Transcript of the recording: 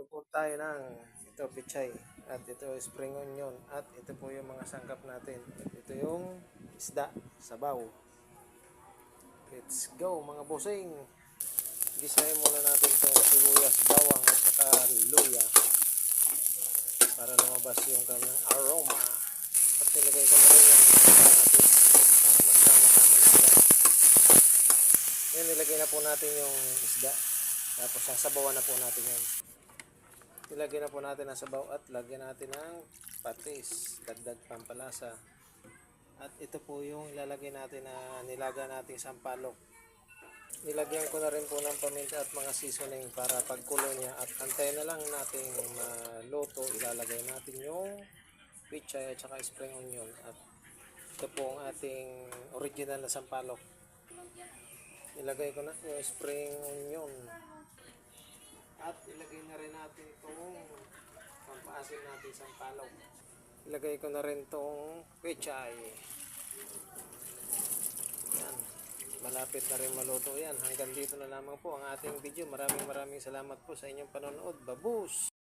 po tayo ng ito pichay at ito spring onion at ito po yung mga sangkap natin. At ito yung isda, sabaw. Let's go mga bossing. Gisahin muna natin itong sibuyas, bawang at saka luya para lumabas yung kanyang aroma. At nilagay ko na rin yung isda natin at magsama-sama na sila. Ngayon nilagay na po natin yung isda. Tapos sasabawan na po natin yan. Ilagay na po natin ang sabaw at lagyan natin ng patis, dagdag pampalasa. At ito po yung ilalagay natin na nilaga nating sampalok. Nilagyan ko na rin po ng paminta at mga seasoning para pagkulo niya at antayin na lang natin maluto. Ilalagay natin yung pichay at saka spring onion at ito po ang ating original na sampalok. Ilagay ko na yung spring onion. At ilagay na rin natin itong pampaasim natin sa palok. Ilagay ko na rin itong pechay. Yan. Malapit na rin maluto yan. Hanggang dito na lamang po ang ating video. Maraming salamat po sa inyong panonood. Babus!